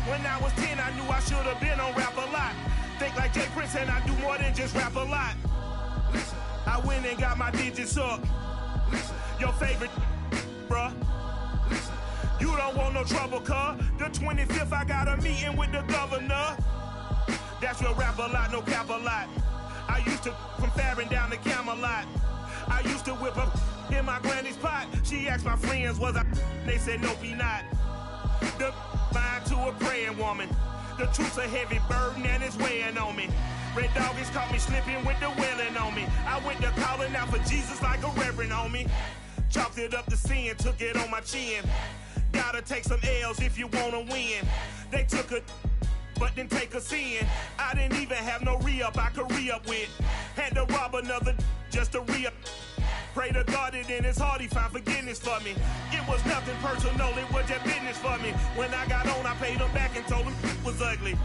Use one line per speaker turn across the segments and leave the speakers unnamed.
When I was 10, I knew I should have been on rap a lot. Think like Jay Prince and I do more than just rap a lot. I went and got my digits up. Your favorite, bruh. You don't want no trouble, cuz. The 25th, I got a meeting with the governor. That's real rap a lot, no cap a lot. I used to from Farron down to Camelot. I used to whip up in my granny's pot. She asked my friends, was I? They said, no, be not. The line to a praying woman. The truth's a heavy burden and it's weighing on me. Red doggies caught me slipping with the wailing on me. I went to calling out for Jesus like a reverend on me. Chalked it up to sin, took it on my chin. Gotta take some L's if you wanna win. They took a but didn't take a sin. I didn't even have no re-up I could re-up with. Had to rob another just to re-up. Pray to God that in his heart he found forgiveness for me. It was nothing personal, it was just business for me. When I got on, I paid him back and told him it was ugly.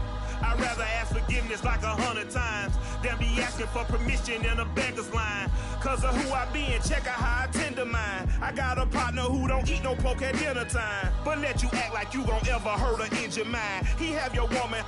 I'd rather ask forgiveness like 100 times than be asking for permission in a beggar's line. Cause of who I be and check out how I tend to mine. I got a partner who don't eat no pork at dinner time, but let you act like you gon' ever hurt or injure mine. He have your woman,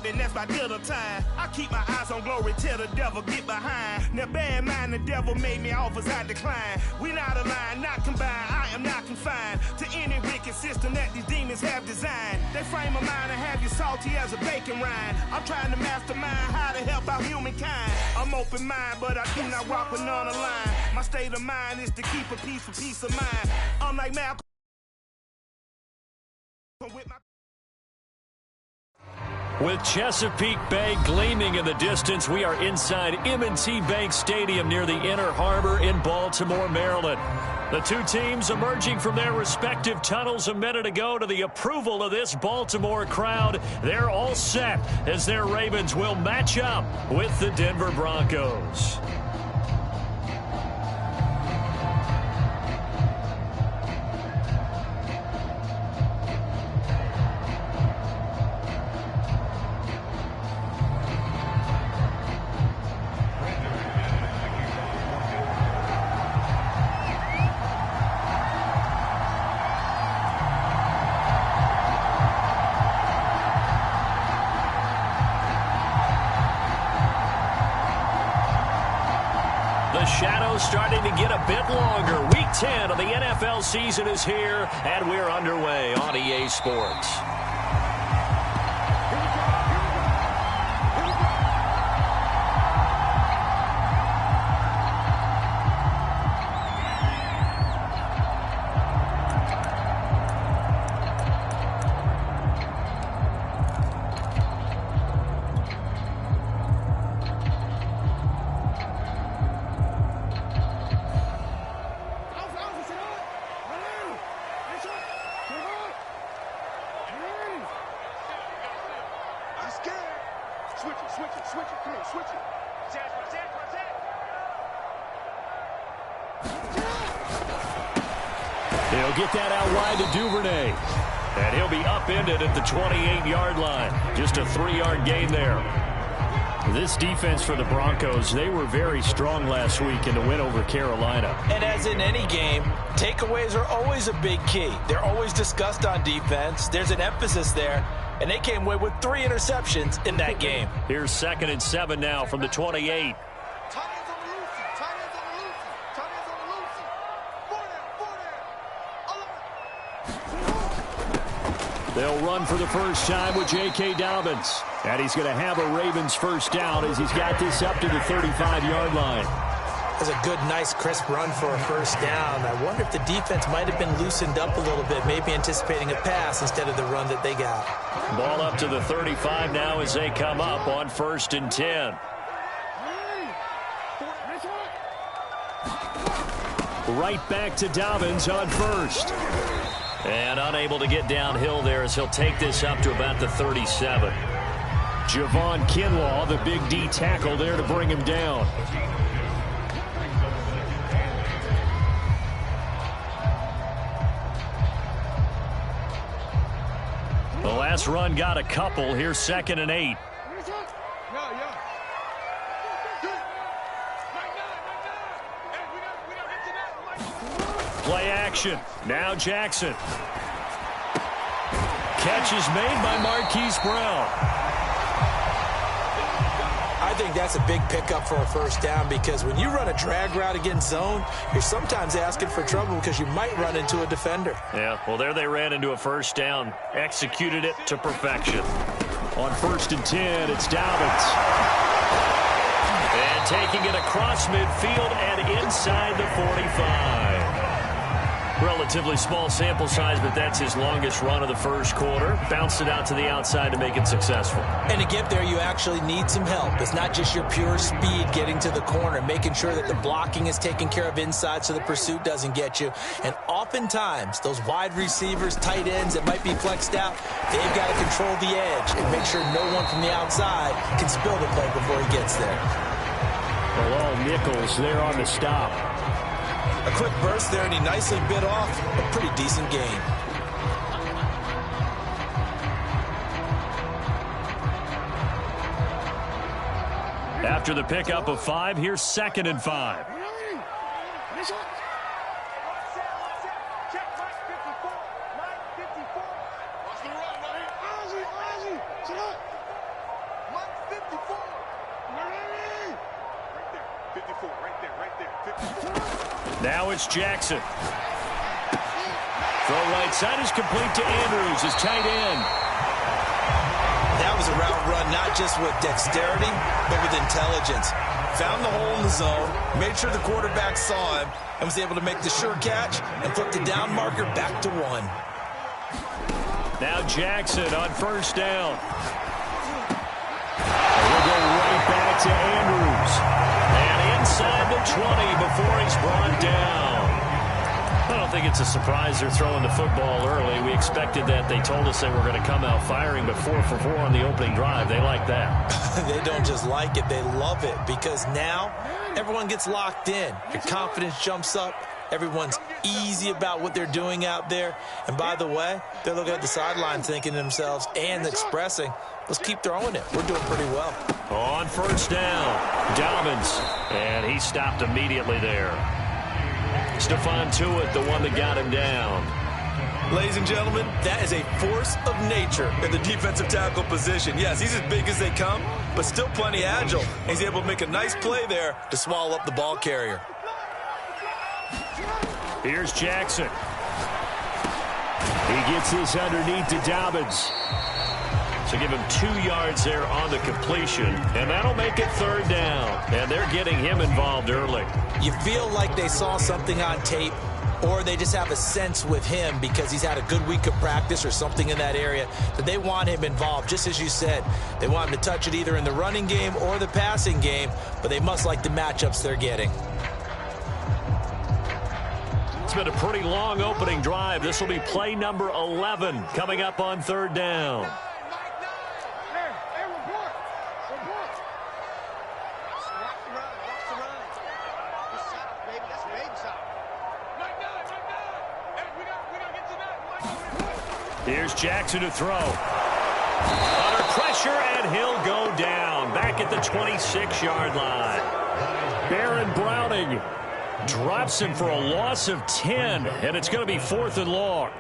and that's by dinner time. I keep my eyes on glory till the devil get behind. Now bear in mind the devil made me offers I decline. We not aligned, not combined, I am not confined to any wicked system that these demons have designed. They frame a mind and have you salty as a bacon rind. I'm trying to mastermind how to help out humankind. I'm open mind, but I do not walk with none aligned. My state of mind is to keep a peace for peace of mind. I'm like Malcolm with my
With Chesapeake Bay gleaming in the distance, we are inside M&T Bank Stadium near the Inner Harbor in Baltimore, Maryland. The two teams emerging from their respective tunnels a minute ago to the approval of this Baltimore crowd. They're all set as their Ravens will match up with the Denver Broncos. The shadows starting to get a bit longer. Week 10 of the NFL season is here, and we're underway on EA Sports. He'll get that out wide to Duvernay. And he'll be upended at the 28-yard line. Just a 3-yard gain there. This defense for the Broncos, they were very strong last week in the win over Carolina.
And as in any game, takeaways are always a big key. They're always discussed on defense. There's an emphasis there. And they came away with 3 interceptions in that game.
Here's 2nd and 7 now from the 28. They'll run for the first time with J.K. Dobbins. And he's going to have a Ravens first down as he's got this up to the 35-yard line.
That's a good, nice, crisp run for a first down. I wonder if the defense might have been loosened up a little bit, maybe anticipating a pass instead of the run that they got.
Ball up to the 35 now as they come up on 1st and 10. Right back to Dobbins on 1st. And unable to get downhill there as he'll take this up to about the 37. Javon Kinlaw, the big D tackle there to bring him down. The last run got a couple. Here's 2nd and 8. Play action. Now Jackson. catch is made by Marquise Brown.
I think that's a big pickup for a first down because when you run a drag route against zone, you're sometimes asking for trouble because you might run into a defender.
Yeah, well, there they ran into a first down. Executed it to perfection. On 1st and 10, it's Dobbins. And taking it across midfield and inside the 45. Relatively small sample size, but that's his longest run of the first quarter. Bounced it out to the outside to make it successful.
And to get there, you actually need some help. It's not just your pure speed getting to the corner, making sure that the blocking is taken care of inside so the pursuit doesn't get you. And oftentimes, those wide receivers, tight ends that might be flexed out, they've got to control the edge and make sure no one from the outside can spill the play before he gets there.
Well, all Nichols there on the stop.
A quick burst there, and he nicely bit off a pretty decent gain.
After the pickup of 5, here's 2nd and 5. Now it's Jackson. Throw right side is complete to Andrews, his tight end.
That was a route run not just with dexterity, but with intelligence. Found the hole in the zone, made sure the quarterback saw him, and was able to make the sure catch and flip the down marker back to 1.
Now Jackson on 1st down. And we'll go right back to Andrews. And inside the 20 before he's brought down. I don't think it's a surprise they're throwing the football early. We expected that. They told us they were going to come out firing, but 4 for 4 on the opening drive. They like that.
They don't just like it, they love it, because now everyone gets locked in. Your confidence jumps up. Everyone's easy about what they're doing out there. And by the way, they're looking at the sideline thinking to themselves and expressing, let's keep throwing it. We're doing pretty well.
On 1st down, Dobbins. And he stopped immediately there. Stephon Tuitt, the one that got him down.
Ladies and gentlemen, that is a force of nature in the defensive tackle position. Yes, he's as big as they come, but still plenty agile. And he's able to make a nice play there to swallow up the ball carrier.
Here's Jackson. He gets this underneath to Dobbins. So give him 2 yards there on the completion, and that'll make it 3rd down. And they're getting him involved early.
You feel like they saw something on tape, or they just have a sense with him because he's had a good week of practice or something in that area that they want him involved. Just as you said, they want him to touch it either in the running game or the passing game, but they must like the matchups they're getting.
It's been a pretty long opening drive. This will be play number 11 coming up on 3rd down. Here's Jackson to throw. Under pressure, and he'll go down. Back at the 26-yard line. Baron Browning drops him for a loss of 10, and it's going to be 4th and long.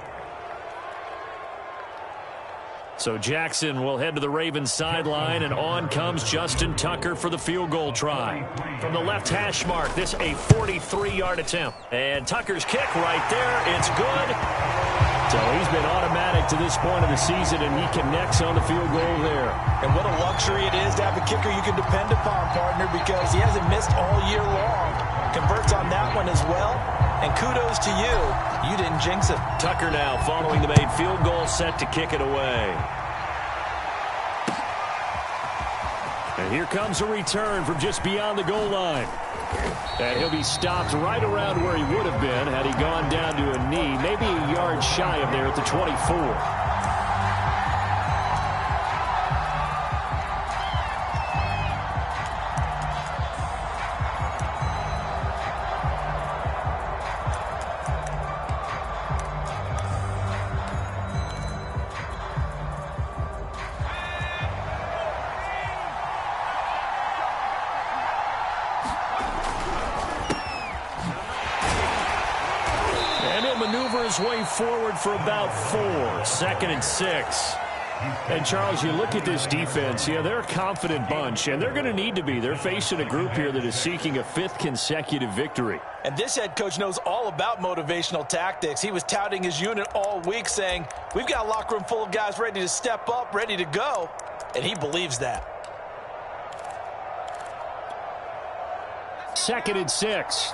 So Jackson will head to the Ravens sideline, and on comes Justin Tucker for the field goal try. From the left hash mark, this a 43-yard attempt. And Tucker's kick right there. It's good. So he's been automatic to this point of the season, and he connects on the field goal there.
And what a luxury it is to have a kicker you can depend upon, partner, because he hasn't missed all year long. Converts on that one as well. And kudos to you. You didn't jinx it.
Tucker now following the made field goal, set to kick it away. And here comes a return from just beyond the goal line. And he'll be stopped right around where he would have been had he gone down to a knee, maybe a yard shy of there at the 24. his way forward for about 4. 2nd and 6. And, Charles, you look at this defense, they're a confident bunch, and they're going to need to be. They're facing a group here that is seeking a 5th consecutive victory.
And this head coach knows all about motivational tactics. He was touting his unit all week saying, we've got a locker room full of guys ready to step up, ready to go, and he believes that.
2nd and 6.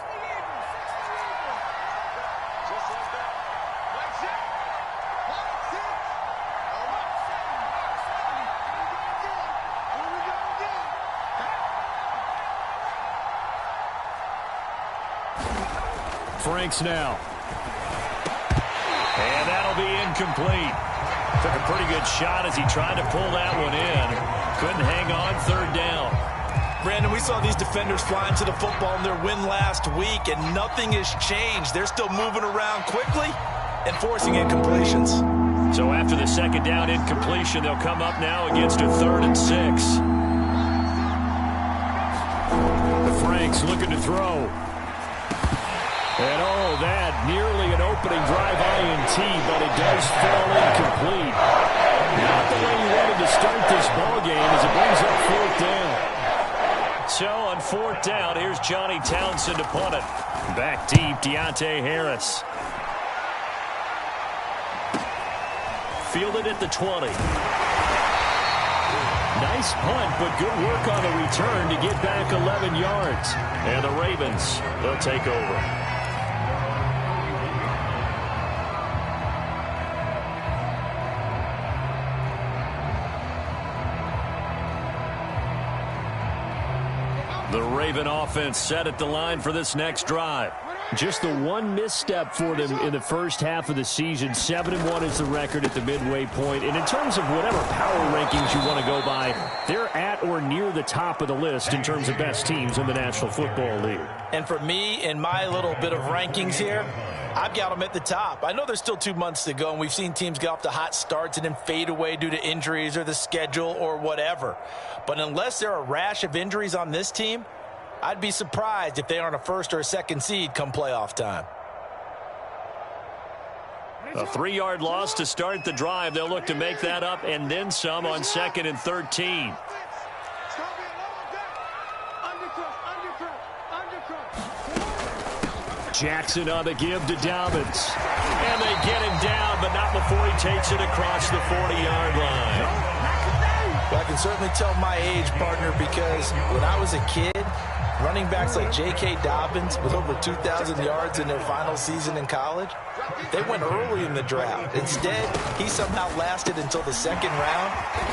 Franks now. And that'll be incomplete. Took a pretty good shot as he tried to pull that one in. Couldn't hang on. 3rd down.
Brandon, we saw these defenders flying to the football in their win last week, and nothing has changed. They're still moving around quickly and forcing incompletions.
So after the 2nd down incompletion, they'll come up now against a 3rd and 6. The Franks looking to throw. And that nearly an opening drive INT, but it does fall incomplete. Not the way you wanted to start this ball game as it brings up 4th down. So on 4th down, here's Johnny Townsend to punt it. Back deep, Deontay Harris. Fielded at the 20. Nice punt, but good work on the return to get back 11 yards. And the Ravens, they'll take over. The Raven offense set at the line for this next drive. Just the one misstep for them in the first half of the season. 7-1 is the record at the midway point. And in terms of whatever power rankings you want to go by, they're at or near the top of the list in terms of best teams in the National Football League.
And for me, in my little bit of rankings here, I've got them at the top. I know there's still 2 months to go, and we've seen teams get off to hot starts and then fade away due to injuries or the schedule or whatever. But unless there are a rash of injuries on this team, I'd be surprised if they aren't a 1st or a 2nd seed come playoff time.
A 3-yard loss to start the drive. They'll look to make that up and then some on 2nd and 13. Jackson on the give to Dobbins. And they get him down, but not before he takes it across the 40-yard line.
Well, I can certainly tell my age, partner, because when I was a kid, running backs like J.K. Dobbins with over 2,000 yards in their final season in college, they went early in the draft. Instead, he somehow lasted until the 2nd round.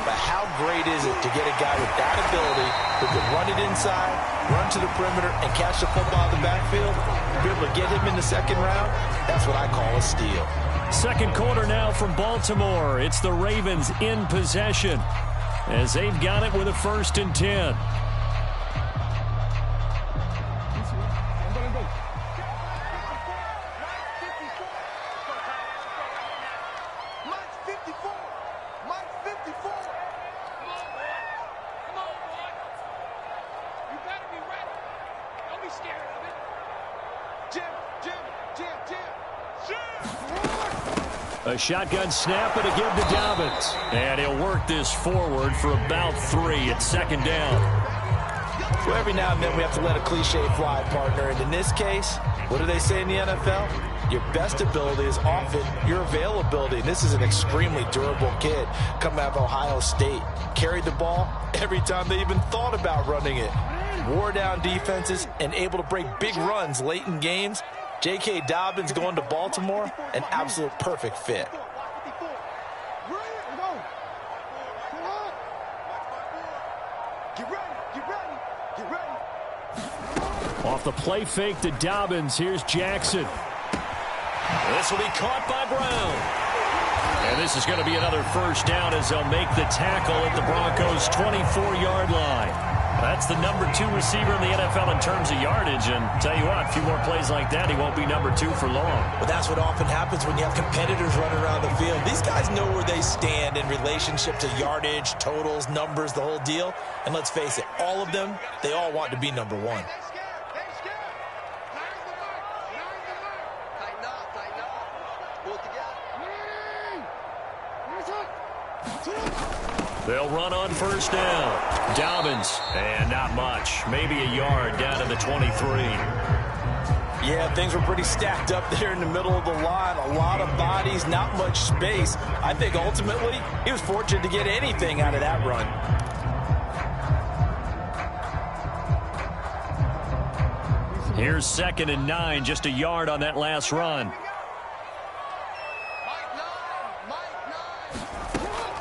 But how great is it to get a guy with that ability who can run it inside, run to the perimeter, and catch the football out of the backfield? Be able to get him in the 2nd round? That's what I call a steal.
2nd quarter now from Baltimore. It's the Ravens in possession as they've got it with a 1st and 10. A shotgun snap and a give to Dobbins. And he'll work this forward for about 3 at 2nd down.
Well, every now and then we have to let a cliche fly, partner. And in this case, what do they say in the NFL? Your best ability is often your availability. And this is an extremely durable kid coming out of Ohio State. Carried the ball every time they even thought about running it. Wore down defenses and able to break big runs late in games. J.K. Dobbins going to Baltimore, an absolute perfect fit.
Off the play fake to Dobbins, here's Jackson. This will be caught by Brown. And this is going to be another 1st down as they'll make the tackle at the Broncos' 24-yard line. That's the number 2 receiver in the NFL in terms of yardage. And tell you what, a few more plays like that, he won't be number 2 for long.
But that's what often happens when you have competitors running around the field. These guys know where they stand in relationship to yardage, totals, numbers, the whole deal. And let's face it, all of them, they all want to be number 1.
They'll run on first down. Dobbins, and not much. Maybe a yard down to the 23.
Yeah, things were pretty stacked up there in the middle of the line. A lot of bodies, not much space. I think ultimately he was fortunate to get anything out of that run.
Here's 2nd and 9, just a yard on that last run.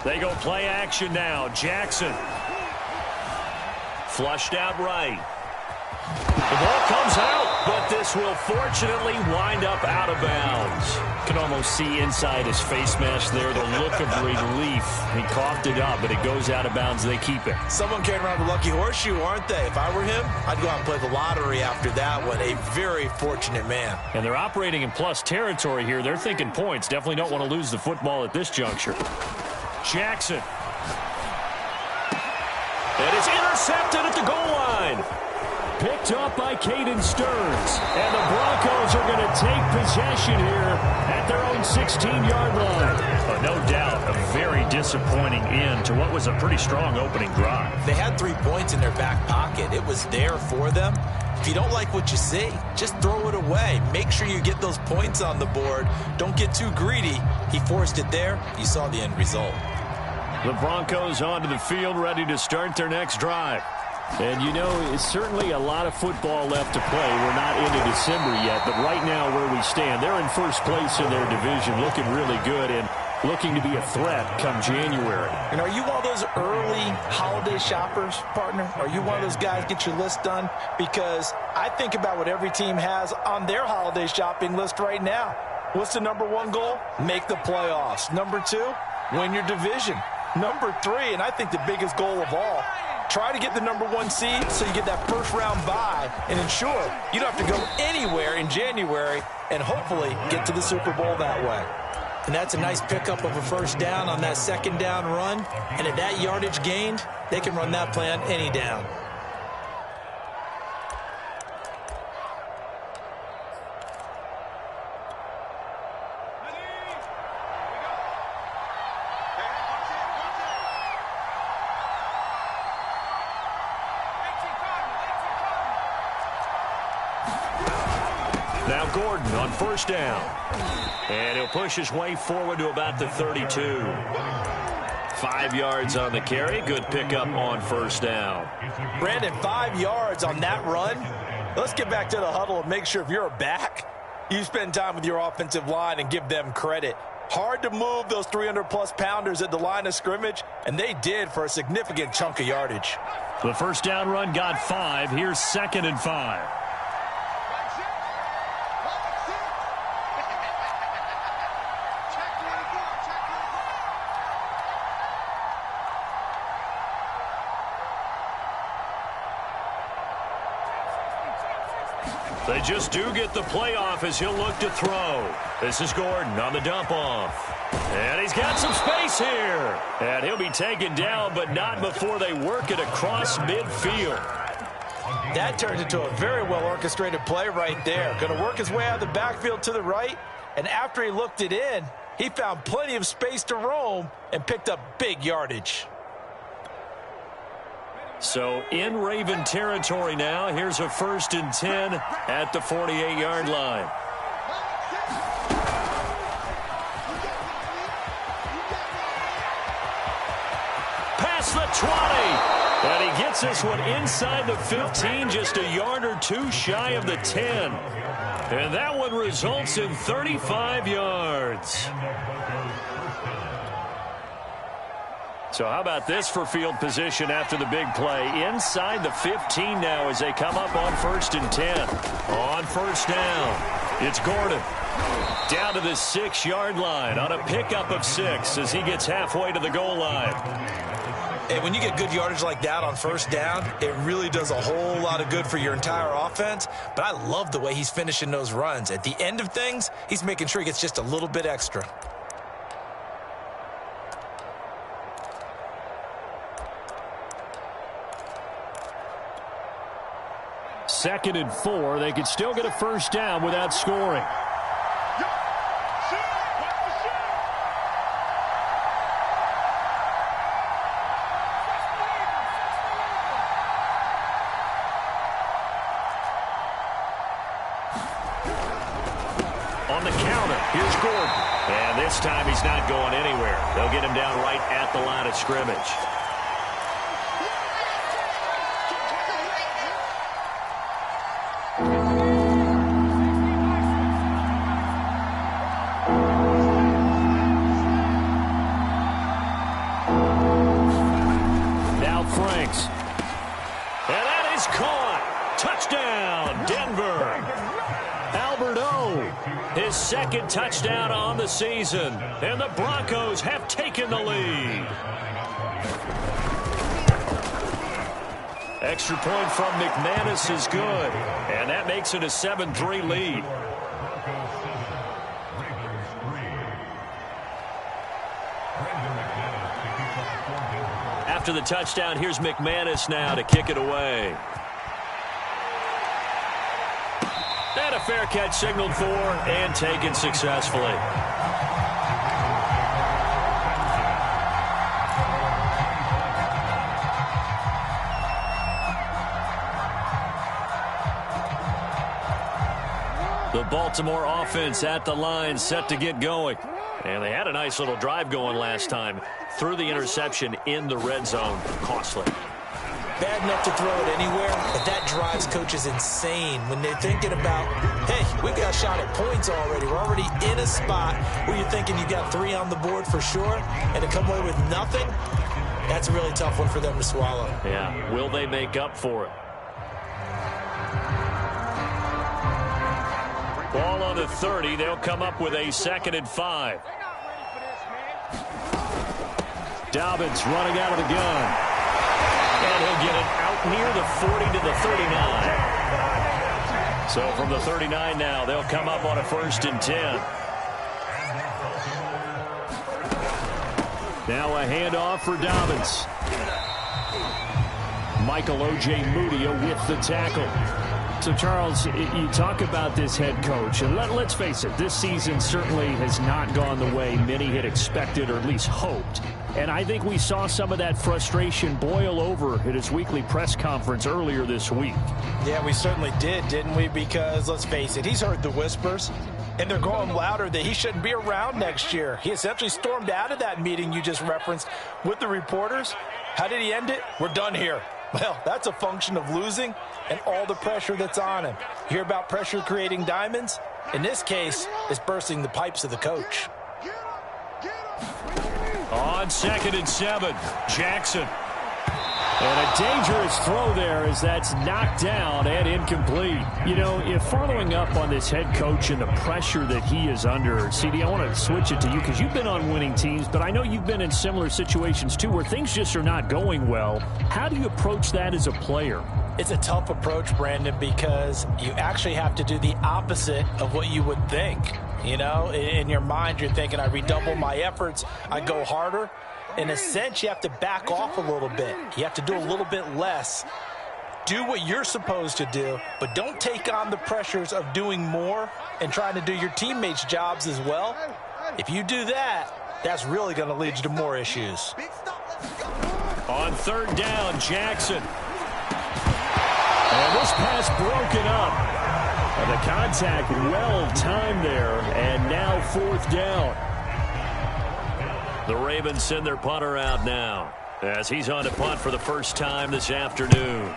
They go play action now. Jackson. Flushed out right. The ball comes out, but this will fortunately wind up out of bounds. You can almost see inside his face mask there the look of relief. He coughed it up, but it goes out of bounds. They keep it.
Someone came around the lucky horseshoe, aren't they? If I were him, I'd go out and play the lottery after that one. A very fortunate man.
And they're operating in plus territory here. They're thinking points. Definitely don't want to lose the football at this juncture. Jackson. It is intercepted at the goal line. Picked up by Caden Stearns. And the Broncos are going to take possession here at their own 16-yard line. No doubt a very disappointing end to what was a pretty strong opening drive.
They had 3 points in their back pocket. It was there for them. If you don't like what you see, just throw it away. Make sure you get those points on the board. Don't get too greedy. He forced it there. You saw the end result.
The Broncos onto the field, ready to start their next drive. And, you know, it's certainly a lot of football left to play. We're not into December yet, but right now where we stand, they're in first place in their division, looking really good and looking to be a threat come January.
And are you one of those early holiday shoppers, partner? Are you one of those guys get your list done? Because I think about what every team has on their holiday shopping list right now. What's the number 1 goal? Make the playoffs. Number 2, win your division. Number 3, and I think the biggest goal of all, try to get the number 1 seed so you get that first-round bye and ensure you don't have to go anywhere in January and hopefully get to the Super Bowl that way. And that's a nice pickup of a first down on that 2nd down run. And at that yardage gained, they can run that play on any down.
Now Gordon on first down. And he'll push his way forward to about the 32. 5 yards on the carry. Good pickup on first down.
Brandon, 5 yards on that run. Let's get back to the huddle and make sure if you're a back, you spend time with your offensive line and give them credit. Hard to move those 300-plus pounders at the line of scrimmage, and they did for a significant chunk of yardage.
The first down run got 5. Here's 2nd and 5. They just do get the playoff as he'll look to throw. This is Gordon on the dump off. And he's got some space here. And he'll be taken down, but not before they work it across midfield.
That turns into a very well-orchestrated play right there. Going to work his way out of the backfield to the right. And after he looked it in, he found plenty of space to roam and picked up big yardage.
So in Raven territory now. Here's a 1st and 10 at the 48-yard line. Past the 20. And he gets this one inside the 15, just a yard or 2 shy of the 10. And that one results in 35 yards. So how about this for field position after the big play? Inside the 15 now as they come up on 1st and 10. On first down, it's Gordon. Down to the 6-yard line on a pickup of 6 as he gets halfway to the goal line.
And when you get good yardage like that on first down, it really does a whole lot of good for your entire offense. But I love the way he's finishing those runs. At the end of things, he's making sure he gets just a little bit extra.
Second and 4. They could still get a first down without scoring. time he's not going anywhere. They'll get him down right at the line of scrimmage. Now Franks. And that is caught. Touchdown, Denver. Albert O, his second touchdown on the season. And the Broncos have taken the lead. Extra point from McManus is good. And that makes it a 7-3 lead. After the touchdown, here's McManus now to kick it away. And a fair catch signaled for and taken successfully. The Baltimore offense at the line, set to get going. And they had a nice little drive going last time. Threw the interception in the red zone. Costly.
Bad enough to throw it anywhere, but that drives coaches insane when they're thinking about, hey, we've got a shot at points already. We're already in a spot where you're thinking you got 3 on the board for sure, and to come away with nothing, that's a really tough one for them to swallow.
Yeah, will they make up for it? Ball on the 30. They'll come up with a 2nd and 5. Dobbins running out of the gun. And he'll get it out near the 40 to the 39. So from the 39 now, they'll come up on a 1st and 10. Now a handoff for Dobbins. Michael O.J. Mudia with the tackle.
So, Charles, you talk about this head coach, and let's face it, this season certainly has not gone the way many had expected or at least hoped. And I think we saw some of that frustration boil over at his weekly press conference earlier this week.
Yeah, we certainly did, didn't we? Because, let's face it, he's heard the whispers, and they're going louder that he shouldn't be around next year. He essentially stormed out of that meeting you just referenced with the reporters. How did he end it? We're done here. Well, that's a function of losing and all the pressure that's on him. You hear about pressure creating diamonds? In this case, it's bursting the pipes of the coach.
On 2nd and 7, Jackson.
And a dangerous throw there as that's knocked down and incomplete. You know, if following up on this head coach and the pressure that he is under, CD, I want to switch it to you because you've been on winning teams, but I know you've been in similar situations too where things just are not going well. How do you approach that as a player?
It's a tough approach, Brandon, because you actually have to do the opposite of what you would think. You know, in your mind, you're thinking, I redouble my efforts, I go harder. In a sense, you have to back off a little bit. You have to do a little bit less. Do what you're supposed to do, but don't take on the pressures of doing more and trying to do your teammates' jobs as well. If you do that, that's really going to lead you to more issues.
On 3rd down, Jackson. And this pass broken up. And the contact well timed there, and now 4th down. The Ravens send their punter out now as he's on to punt for the first time this afternoon.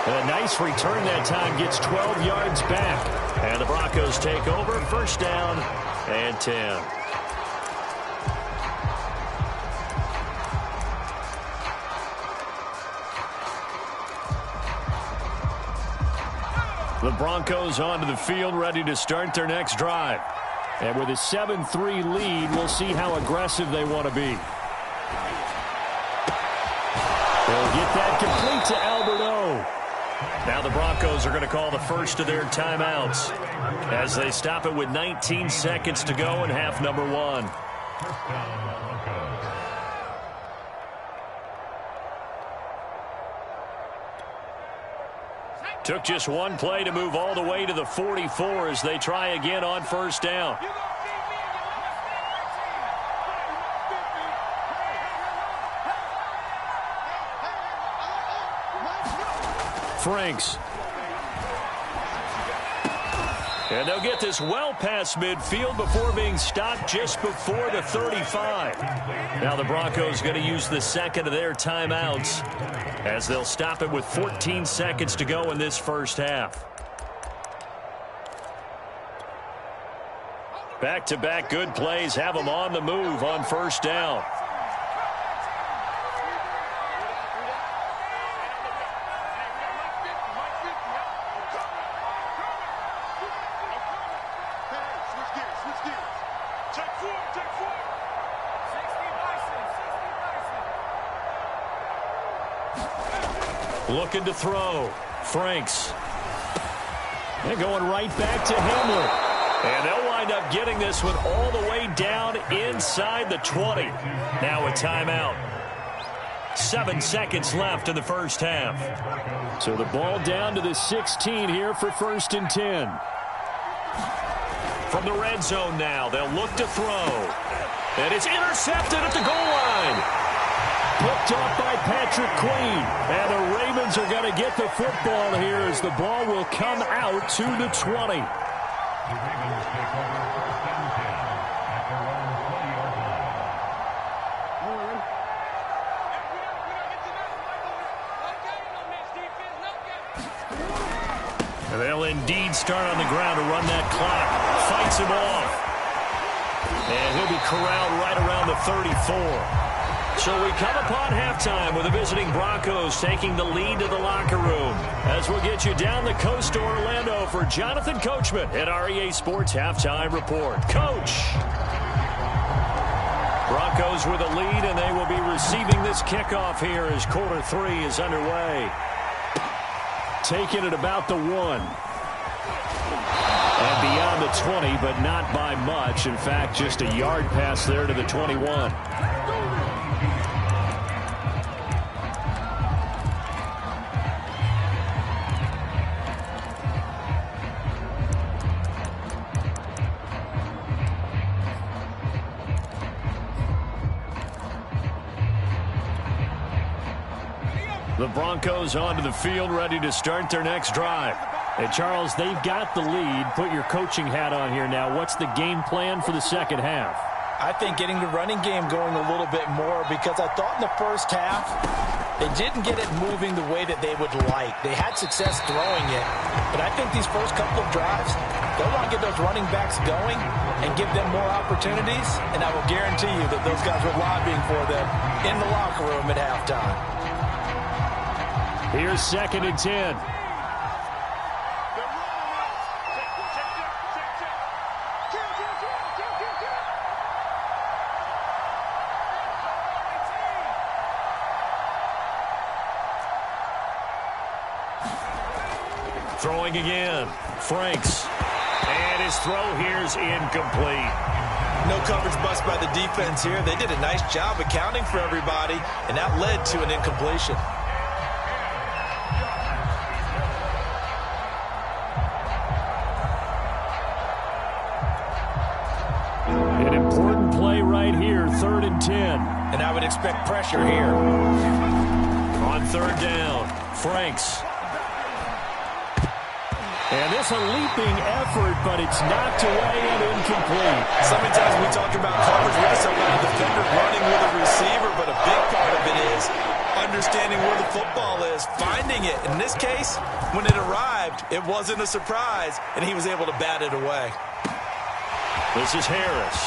A nice return that time, gets 12 yards back. And the Broncos take over, 1st down and 10. The Broncos onto the field, ready to start their next drive. And with a 7-3 lead, we'll see how aggressive they want to be. They'll get that complete to Albert O. Now the Broncos are going to call the first of their timeouts as they stop it with 19 seconds to go in half number 1. Took just one play to move all the way to the 44 as they try again on 1st down. Franks. And they'll get this well past midfield before being stopped just before the 35. Now the Broncos going to use the second of their timeouts as they'll stop it with 14 seconds to go in this first half. Back-to-back good plays have them on the move on first down. Looking to throw. Franks. They're going right back to Hamler. And they'll wind up getting this one all the way down inside the 20. Now a timeout. 7 seconds left in the first half.
So the ball down to the 16 here for 1st and 10.
From the red zone now, they'll look to throw. And it's intercepted at the goal line.
Picked off by Patrick Queen. And the Ravens are going to get the football here as the ball will come out to the 20.
And they'll indeed start on the ground to run that clock. Fights him off. And he'll be corralled right around the 34. So we come upon halftime with the visiting Broncos taking the lead to the locker room. As we'll get you down the coast to Orlando for Jonathan Coachman at REA Sports Halftime Report. Coach! Broncos with a lead, and they will be receiving this kickoff here as quarter 3 is underway.
Taking it about the 1. And beyond the 20, but not by much. In fact, just a yard pass there to the 21.
The Broncos onto the field, ready to start their next drive.
And, Charles, they've got the lead. Put your coaching hat on here now. What's the game plan for the second half?
I think getting the running game going a little bit more, because I thought in the first half they didn't get it moving the way that they would like. They had success throwing it, but I think these first couple of drives, they'll want to get those running backs going and give them more opportunities, and I will guarantee you that those guys were lobbying for them in the locker room at halftime.
Here's 2nd and 10.
Throwing again. Franks. And his throw here's incomplete.
No coverage bust by the defense here. They did a nice job accounting for everybody, and that led to an incompletion.
An important play right here, 3rd and 10.
And I would expect pressure here.
On 3rd down, Franks.
And this a leaping effort, but it's knocked away and incomplete.
So many times we talk about coverage. We just talk about a defender running with a receiver, but a big part of it is understanding where the football is, finding it. In this case, when it arrived, it wasn't a surprise, and he was able to bat it away.
This is Harris.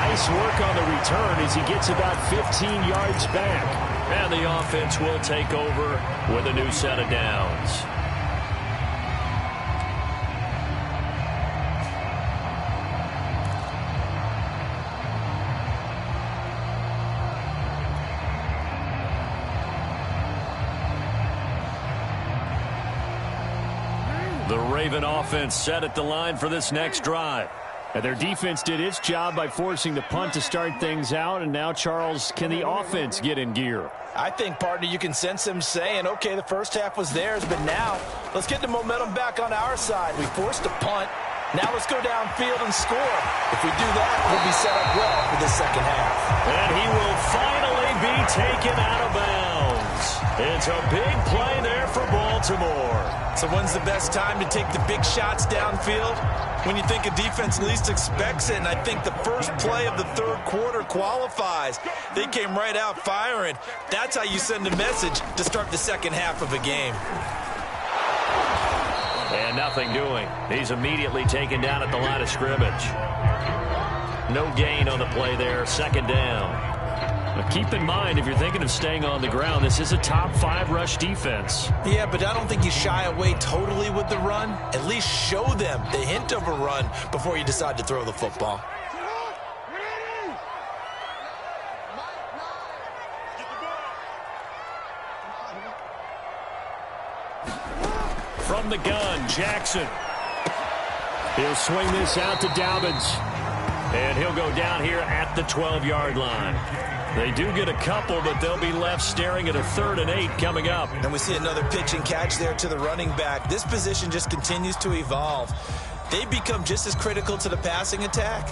Nice work on the return as he gets about 15 yards back.
And the offense will take over with a new set of downs. The Raven offense set at the line for this next drive.
And their defense did its job by forcing the punt to start things out. And now, Charles, can the offense get in gear?
I think, partner, you can sense them saying, okay, the first half was theirs, but now let's get the momentum back on our side. We forced a punt. Now let's go downfield and score. If we do that, we'll be set up well for the second half.
And he will finally be taken out of bounds. It's a big play there for Baltimore.
So when's the best time to take the big shots downfield? When you think a defense least expects it, and I think the first play of the third quarter qualifies. They came right out firing. That's how you send a message to start the second half of a game.
And nothing doing. He's immediately taken down at the line of scrimmage. No gain on the play there, second down. But keep in mind, if you're thinking of staying on the ground, this is a top 5 rush defense.
Yeah, but I don't think you shy away totally with the run. At least show them the hint of a run before you decide to throw the football.
From the gun, Jackson. He'll swing this out to Dobbins. And he'll go down here at the 12-yard line. They do get a couple, but they'll be left staring at a 3rd and 8 coming up.
And we see another pitch and catch there to the running back. This position just continues to evolve. They become just as critical to the passing attack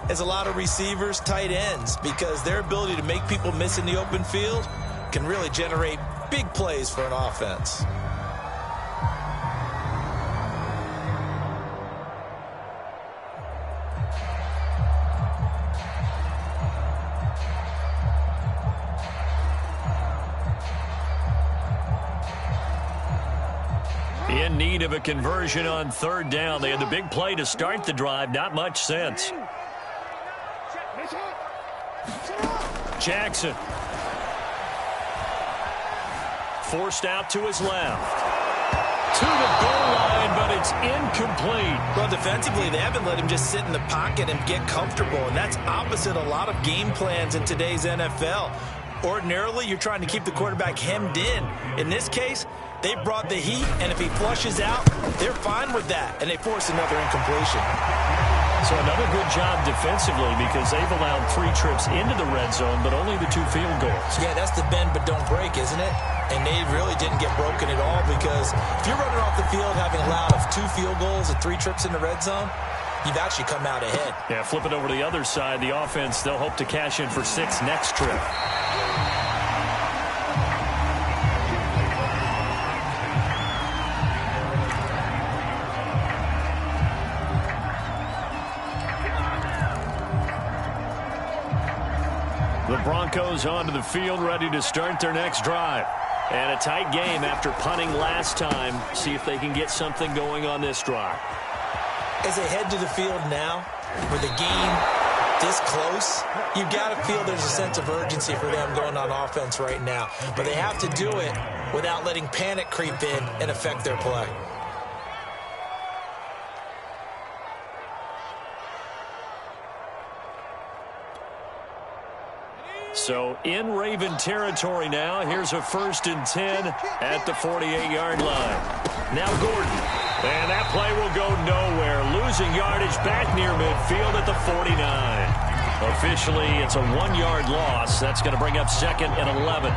as a lot of receivers, tight ends, because their ability to make people miss in the open field can really generate big plays for an offense.
In need of a conversion on 3rd down. They had the big play to start the drive. Not much sense. Jackson. Forced out to his left. To the goal line, but it's incomplete.
Well, defensively, they haven't let him just sit in the pocket and get comfortable, and that's opposite a lot of game plans in today's NFL. Ordinarily, you're trying to keep the quarterback hemmed in. In this case, they brought the heat, and if he flushes out, they're fine with that, and they force another incompletion.
So another good job defensively because they've allowed 3 trips into the red zone, but only the 2 field goals.
Yeah, that's the bend but don't break, isn't it? And they really didn't get broken at all because if you're running off the field having allowed 2 field goals and 3 trips in the red zone, you've actually come out ahead.
Yeah, flip it over to the other side. The offense, they'll hope to cash in for 6 next trip. The Broncos onto the field, ready to start their next drive. And a tight game after punting last time. See if they can get something going on this drive.
As they head to the field now, with the game this close, you've got to feel there's a sense of urgency for them going on offense right now. But they have to do it without letting panic creep in and affect their play.
So in Raven territory now. Here's a 1st and 10 at the 48-yard line. Now Gordon. And that play will go nowhere. Losing yardage back near midfield at the 49. Officially, it's a 1-yard loss. That's going to bring up 2nd and 11.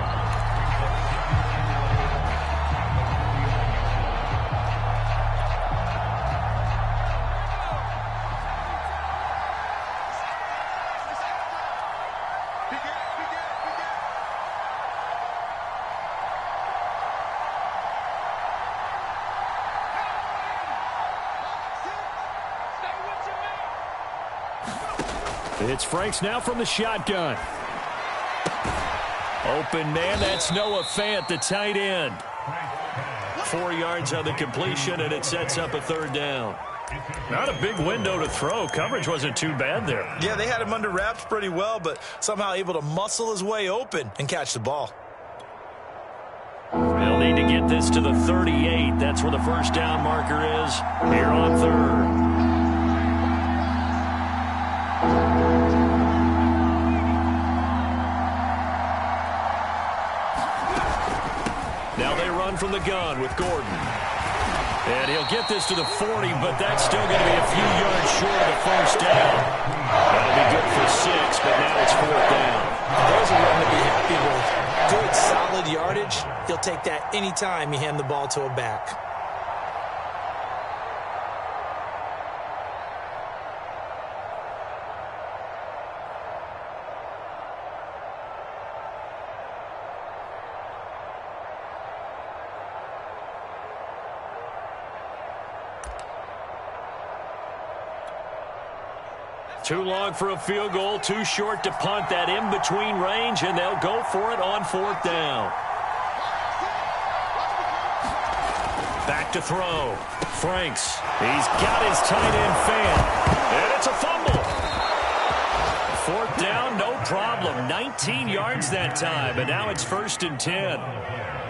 It's Franks now from the shotgun. Open man, that's Noah Fant, the tight end. 4 yards on the completion, and it sets up a 3rd down. Not a big window to throw. Coverage wasn't too bad there.
Yeah, they had him under wraps pretty well, but somehow able to muscle his way open and catch the ball.
They'll need to get this to the 38. That's where the 1st down marker is here on 3rd. Now they run from the gun with Gordon. And he'll get this to the 40, but that's still going to be a few yards short of the 1st down. That'll be good for 6, but now it's 4th down.
There's a run to be happy with. Good, solid yardage. He'll take that anytime you hand the ball to a back.
Too long for a field goal, too short to punt. That in-between range, and they'll go for it on 4th down. Back to throw. Franks. He's got his tight end fan. And it's a fumble. 4th down, no problem. 19 yards that time, and now it's 1st and 10.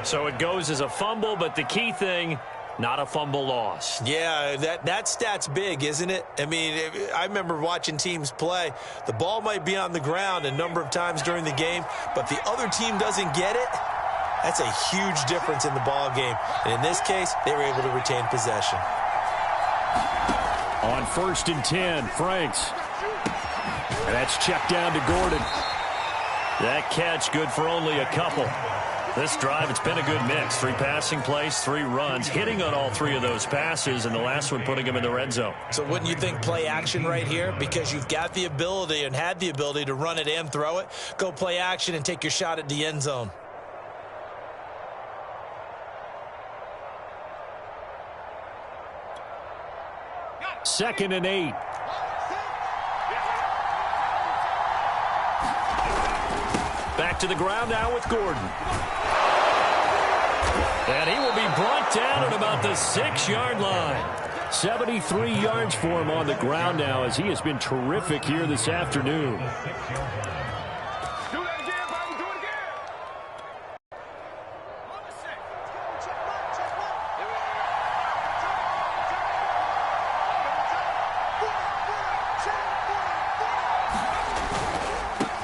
So it goes as a fumble, but the key thing, not a fumble loss.
Yeah, that stat's big, isn't it? I mean, I remember watching teams play. The ball might be on the ground a number of times during the game, but the other team doesn't get it. That's a huge difference in the ball game. And in this case, they were able to retain possession.
On 1st and 10, Franks. And that's checked down to Gordon.
That catch good for only a couple. This drive, it's been a good mix. 3 passing plays, 3 runs, hitting on all 3 of those passes, and the last one putting him in the red zone.
So wouldn't you think play action right here? Because you've got the ability and had the ability to run it and throw it. Go play action and take your shot at the end zone.
Second and 8.
Back to the ground now with Gordon. And he will be brought down at about the 6-yard line.
73 yards for him on the ground now, as he has been terrific here this afternoon.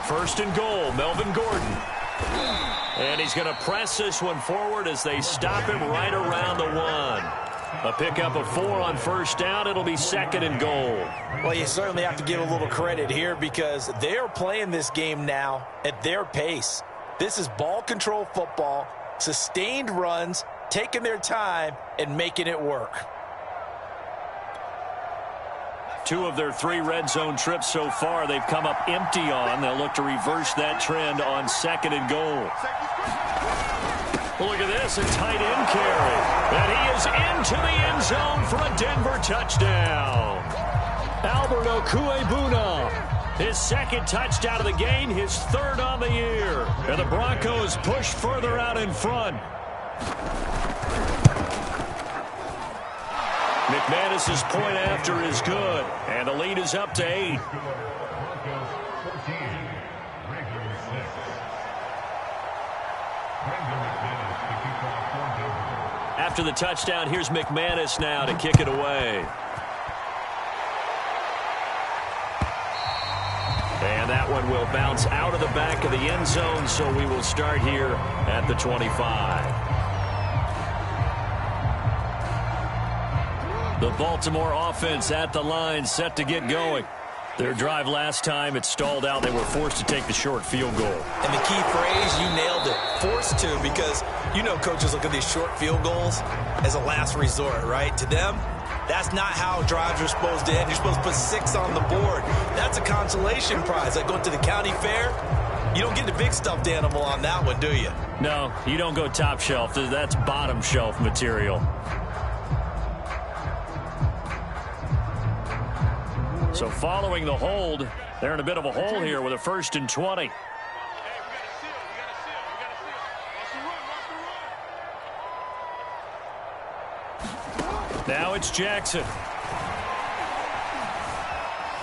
First and goal, Melvin Gordon. And he's going to press this one forward as they stop him right around the 1. A pickup of 4 on 1st down. It'll be 2nd and goal.
Well, you certainly have to give a little credit here because they are playing this game now at their pace. This is ball control football, sustained runs, taking their time, and making it work.
2 of their 3 red zone trips so far, they've come up empty on. They'll look to reverse that trend on 2nd and goal. Look at this, a tight end carry. And he is into the end zone for a Denver touchdown.
Albert Okuebuna.
His 2nd touchdown of the game, his 3rd on the year. And the Broncos push further out in front. McManus's point after is good, and the lead is up to 8. After the touchdown, here's McManus now to kick it away. And that one will bounce out of the back of the end zone, so we will start here at the 25. The Baltimore offense at the line, set to get going. Their drive last time, it stalled out. They were forced to take the short field goal.
And the key phrase, you nailed it, forced to, because you know coaches look at these short field goals as a last resort, right? To them, that's not how drives are supposed to end. You're supposed to put 6 on the board. That's a consolation prize. Like going to the county fair, you don't get the big stuffed animal on that one, do you?
No, you don't go top shelf. That's bottom shelf material. So following the hold, they're in a bit of a hole here with a 1st and 20. Now it's Jackson.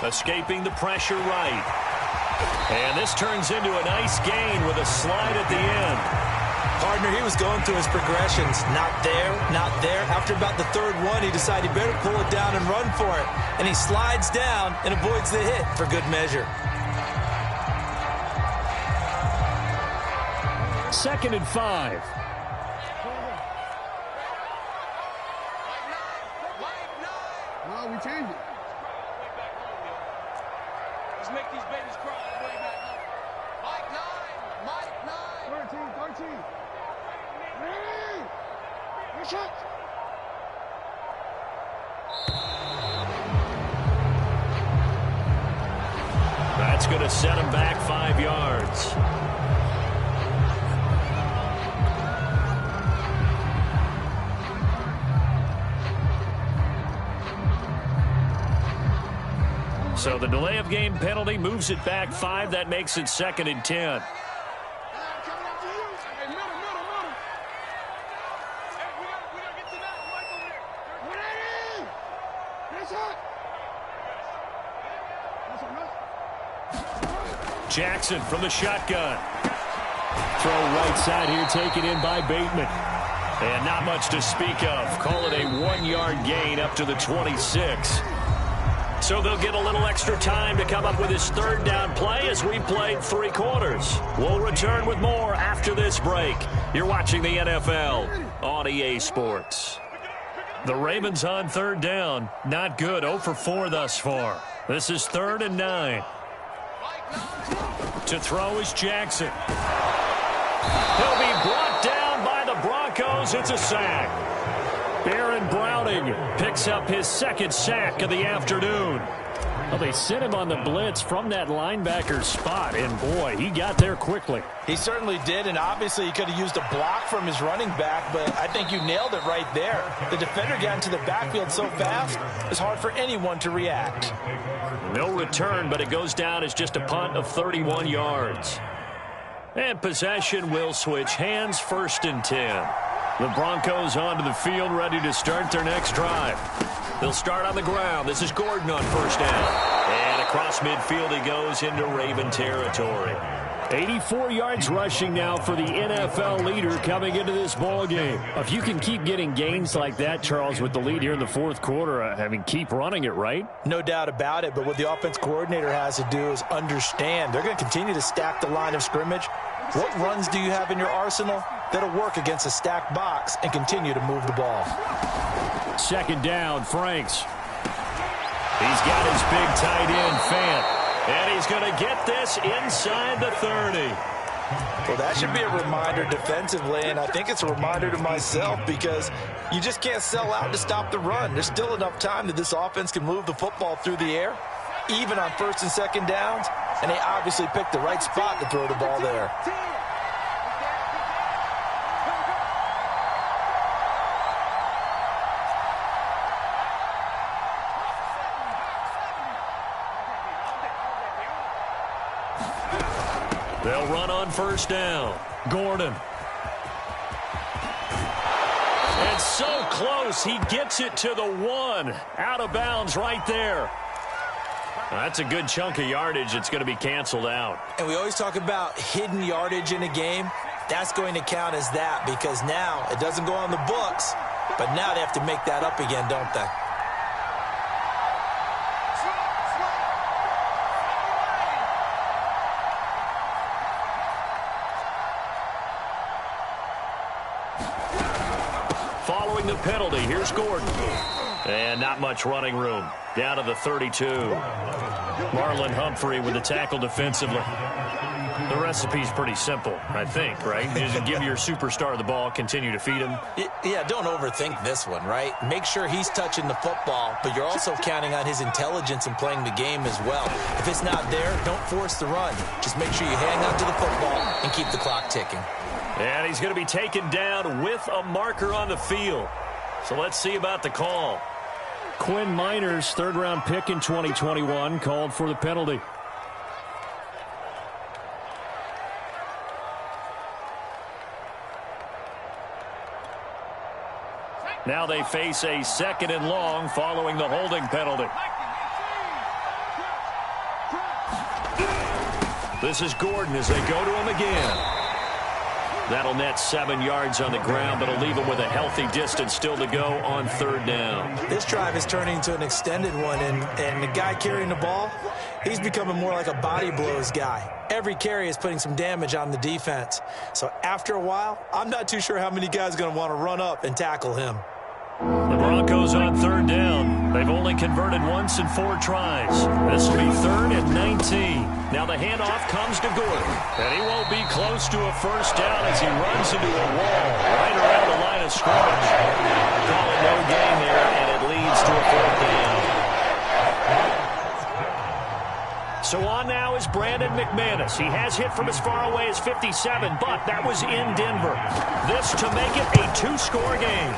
Escaping the pressure right. And this turns into a nice gain with a slide at the end.
Partner, he was going through his progressions. Not there, not there. After about the 3rd one, he decided he better pull it down and run for it. And he slides down and avoids the hit for good measure.
2nd and 5.
No, we change it.
Let's make these babies cry all the way back home. Mike 9.
13. Hey! Good shot.
That's going to set him back 5 yards. So the delay of game penalty moves it back 5. That makes it 2nd and 10. Jackson from the shotgun.
Throw right side here, taken in by Bateman.
And not much to speak of. Call it a 1-yard gain up to the 26. So they'll get a little extra time to come up with his 3rd down play as we played 3 quarters. We'll return with more after this break. You're watching the NFL on EA Sports. The Ravens on 3rd down. Not good. 0 for 4 thus far. This is 3rd and 9. To throw is Jackson. He'll be brought down by the Broncos. It's a sack. Baron Browning picks up his 2nd sack of the afternoon.
Well, they sent him on the blitz from that linebacker spot, and boy, he got there quickly.
He certainly did, and obviously he could have used a block from his running back, but I think you nailed it right there. The defender got into the backfield so fast, it's hard for anyone to react.
No return, but it goes down as just a punt of 31 yards. And possession will switch hands, 1st and 10. The Broncos onto the field, ready to start their next drive. They'll start on the ground. This is Gordon on 1st down. And across midfield he goes into Raven territory.
84 yards rushing now for the NFL leader coming into this ball game. If you can keep getting gains like that, Charles, with the lead here in the 4th quarter, keep running it, right?
No doubt about it, but what the offense coordinator has to do is understand. They're going to continue to stack the line of scrimmage. What runs do you have in your arsenal that'll work against a stacked box and continue to move the ball?
2nd down, Franks.
He's got his big tight end, Fant. And he's going to get this inside the 30.
Well, that should be a reminder defensively, and I think it's a reminder to myself because you just can't sell out to stop the run. There's still enough time that this offense can move the football through the air, even on 1st and 2nd downs, and they obviously picked the right spot to throw the ball there.
They'll run on 1st down. Gordon. And so close, he gets it to the 1. Out of bounds right there. That's a good chunk of yardage. It's going to be canceled out.
And we always talk about hidden yardage in a game. That's going to count as that because now it doesn't go on the books, but now they have to make that up again, don't they?
Following the penalty, here's Gordon. And not much running room. Down to the 32. Marlon Humphrey with the tackle defensively. The recipe's pretty simple, I think, right? Just give your superstar the ball, continue to feed him.
Yeah, don't overthink this one, right? Make sure he's touching the football, but you're also counting on his intelligence in playing the game as well. If it's not there, don't force the run. Just make sure you hang on to the football and keep the clock ticking.
And he's going to be taken down with a marker on the field. So let's see about the call.
Quinn Miners, 3rd-round pick in 2021, called for the penalty.
Now they face a 2nd and long following the holding penalty. This is Gordon as they go to him again. That'll net 7 yards on the ground, but it'll leave him with a healthy distance still to go on 3rd down.
This drive is turning into an extended one, and the guy carrying the ball, he's becoming more like a body blows guy. Every carry is putting some damage on the defense. So after a while, I'm not too sure how many guys are going to want to run up and tackle him.
The Broncos on 3rd down. They've only converted once in 4 tries. This will be 3rd and 19. Now the handoff comes to Gordon. And he won't be close to a 1st down as he runs into a wall right around the line of scrimmage. Call it no gain there, and it leads to a 4th down. So on now is Brandon McManus. He has hit from as far away as 57, but that was in Denver. This to make it a 2-score game.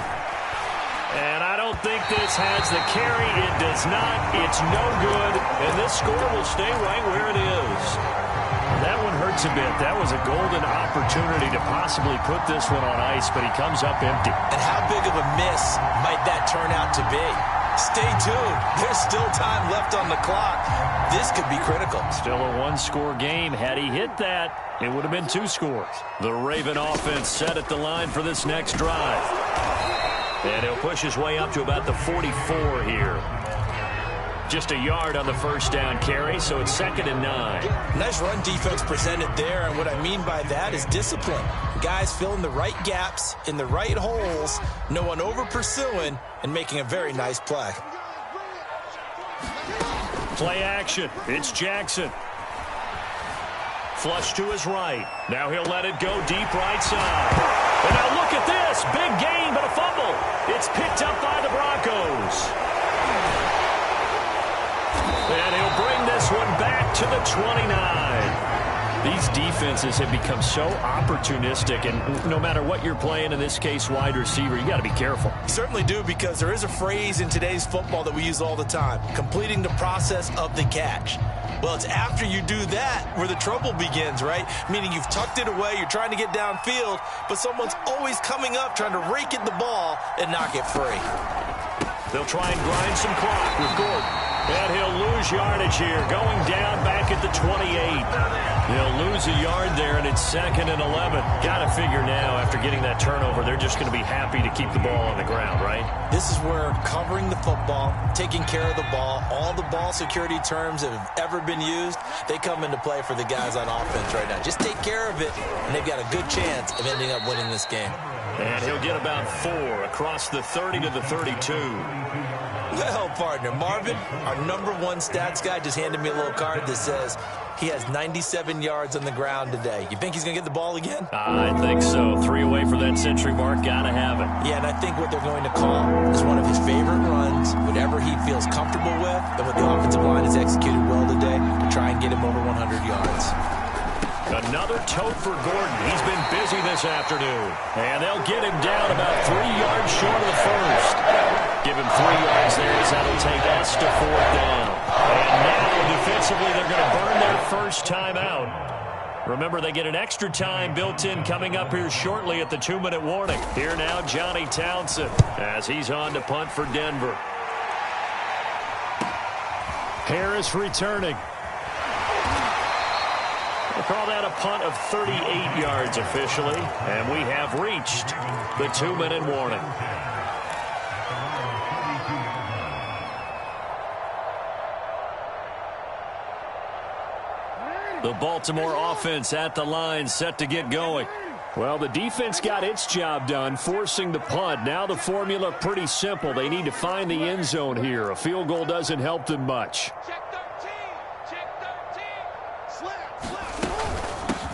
And I don't think this has the carry. It does not. It's no good. And this score will stay right where it is. That one hurts a bit. That was a golden opportunity to possibly put this one on ice, but he comes up empty.
And how big of a miss might that turn out to be? Stay tuned. There's still time left on the clock. This could be critical.
Still a one-score game. Had he hit that, it would have been 2 scores. The Raven offense set at the line for this next drive. And he'll push his way up to about the 44 here. Just a yard on the first down carry, so it's 2nd and 9.
Nice run defense presented there, and what I mean by that is discipline. Guys filling the right gaps in the right holes, no one over-pursuing, and making a very nice play.
Play action. It's Jackson. Flush to his right. Now he'll let it go deep right side. And now look at this. Big gain, but a fumble. It's picked up by the Broncos. And he'll bring this one back to the 29. These defenses have become so opportunistic, and no matter what you're playing, in this case wide receiver, you got to be careful.
You certainly do, because there is a phrase in today's football that we use all the time, completing the process of the catch. Well, it's after you do that where the trouble begins, right? Meaning you've tucked it away, you're trying to get downfield, but someone's always coming up trying to rake at the ball and knock it free.
They'll try and grind some clock with Gordon. And he'll lose yardage here, going down back at the 28. He'll lose a yard there, and it's 2nd and 11. Got to figure now, after getting that turnover, they're just going to be happy to keep the ball on the ground, right?
This is where covering the football, taking care of the ball, all the ball security terms that have ever been used, they come into play for the guys on offense right now. Just take care of it, and they've got a good chance of ending up winning this game.
And he'll get about 4 across the 30 to the 32.
Well, partner, Marvin, our #1 stats guy, just handed me a little card that says he has 97 yards on the ground today. You think he's going to get the ball again?
I think so. 3 away for that century mark. Got to have it.
Yeah, and I think what they're going to call is one of his favorite runs, whatever he feels comfortable with, and what the offensive line has executed well today to try and get him over 100 yards.
Another tote for Gordon. He's been busy this afternoon. And they'll get him down about 3 yards short of the first. Give him 3 yards there as that'll take us to 4th down. And now defensively they're going to burn their first time out. Remember, they get an extra time built in coming up here shortly at the 2-minute warning. Here now, Johnny Townsend as he's on to punt for Denver.
Harris returning.
We'll call that a punt of 38 yards officially, and we have reached the 2-minute warning. The Baltimore offense at the line, set to get going.
Well, the defense got its job done, forcing the punt. Now the formula pretty simple. They need to find the end zone here. A field goal doesn't help them much.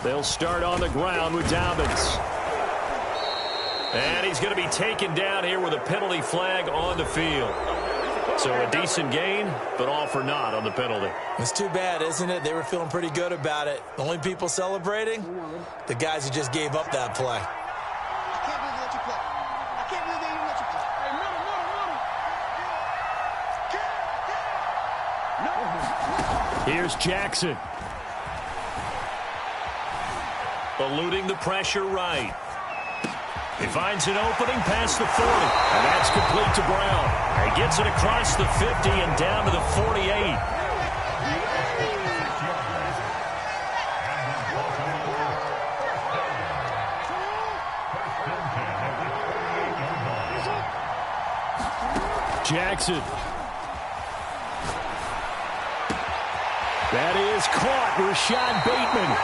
They'll start on the ground with Dobbins. And he's going to be taken down here with a penalty flag on the field. So a decent gain, but all for naught on the penalty.
It's too bad, isn't it? They were feeling pretty good about it. The only people celebrating? The guys who just gave up that play.
I can't believe they let you play. I can't believe they even let you play. Hey, middle.
Here's Jackson.
Eluding the pressure right. He finds an opening past the 40. And that's complete to Brown. He gets it across the 50 and down to the 48.
Jackson. That is caught. Rashad Bateman.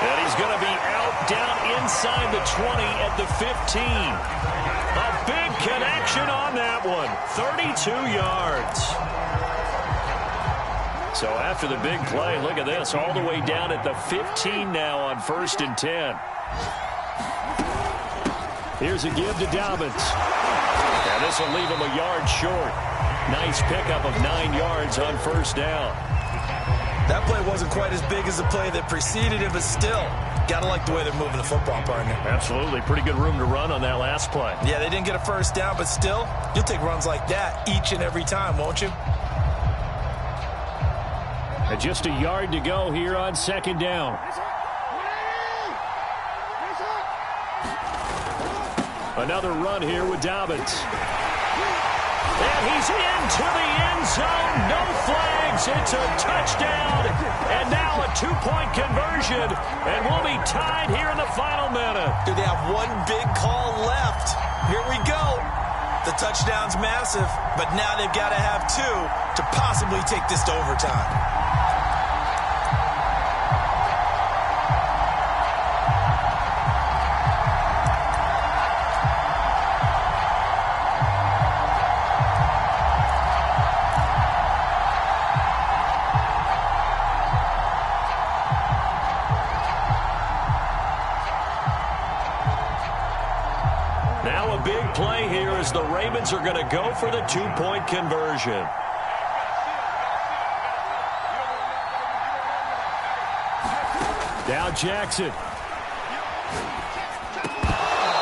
And he's going to be out down inside the 20 at the 15. A big connection on that one. 32 yards. So after the big play, look at this. All the way down at the 15 now on 1st and 10.
Here's a give to Dobbins.
And this will leave him a yard short. Nice pickup of 9 yards on 1st down.
That play wasn't quite as big as the play that preceded it, but still, gotta like the way they're moving the football, partner.
Absolutely. Pretty good room to run on that last play.
Yeah, they didn't get a first down, but still, you'll take runs like that each and every time, won't you?
And just a yard to go here on second down. Another run here with Dobbins. And he's into the end zone. No flags. It's a touchdown. And now a two-point conversion. And we'll be tied here in the final minute.
Do they have one big call left? Here we go. The touchdown's massive, but now they've got to have two to possibly take this to overtime.
Now a big play here as the Ravens are going to go for the two-point conversion.
Now Jackson.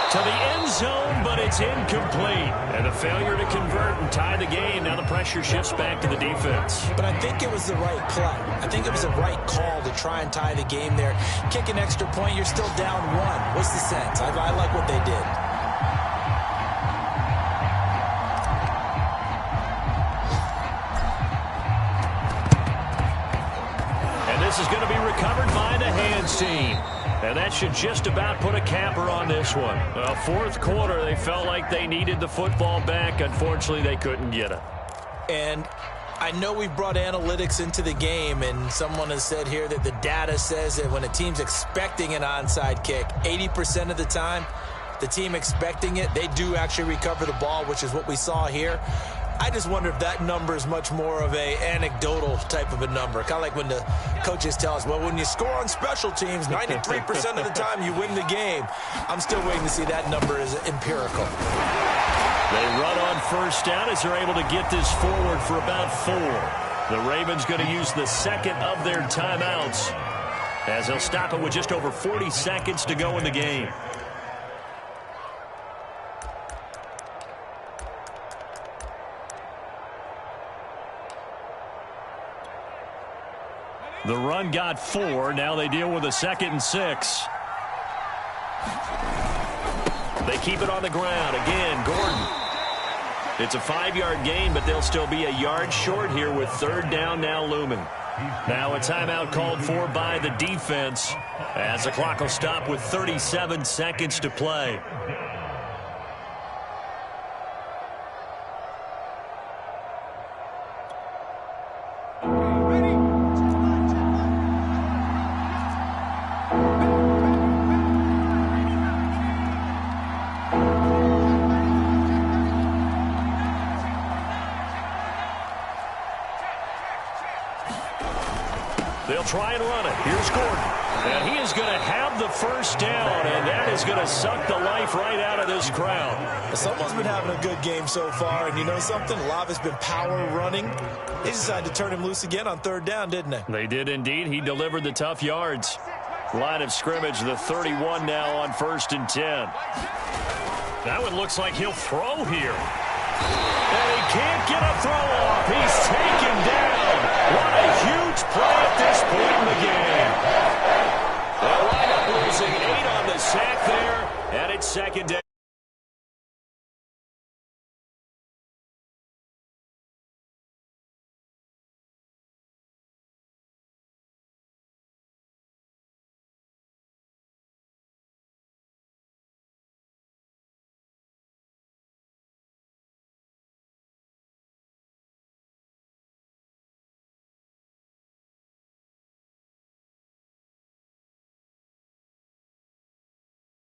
To the end zone, but it's incomplete. And a failure to convert and tie the game. Now the pressure shifts back to the defense.
But I think it was the right play. I think it was the right call to try and tie the game there. Kick an extra point, you're still down one. What's the sense? I like what they did.
This is going to be recovered by the hands team. And that should just about put a capper on this one. Fourth quarter, they felt like they needed the football back. Unfortunately, they couldn't get it.
And I know we've brought analytics into the game, and someone has said here that the data says that when a team's expecting an onside kick, 80% of the time, the team expecting it, they do actually recover the ball, which is what we saw here. I just wonder if that number is much more of a anecdotal type of a number. Kind of like when the coaches tell us, well, when you score on special teams, 93% of the time you win the game. I'm still waiting to see that number is empirical.
They run on first down as they're able to get this forward for about 4. The Ravens going to use the second of their timeouts as they'll stop it with just over 40 seconds to go in the game. The run got 4. Now they deal with a 2nd and 6. They keep it on the ground. Again, Gordon. It's a 5-yard gain, but they'll still be a yard short here with third down now looming. Now a timeout called for by the defense as the clock will stop with 37 seconds to play. They'll try and run it. Here's Gordon. And he is going to have the first down, and that is going to suck the life right out of this crowd.
Someone's been having a good game so far, and you know something? A lot of it's been power running. They decided to turn him loose again on third down, didn't they?
They did indeed. He delivered the tough yards. Line of scrimmage, the 31 now on 1st and 10. That one looks like he'll throw here. And he can't get a throw off. He's taken down. What a huge play at this point in the game. They'll wind up losing 8 on the sack there, and it's 2nd down.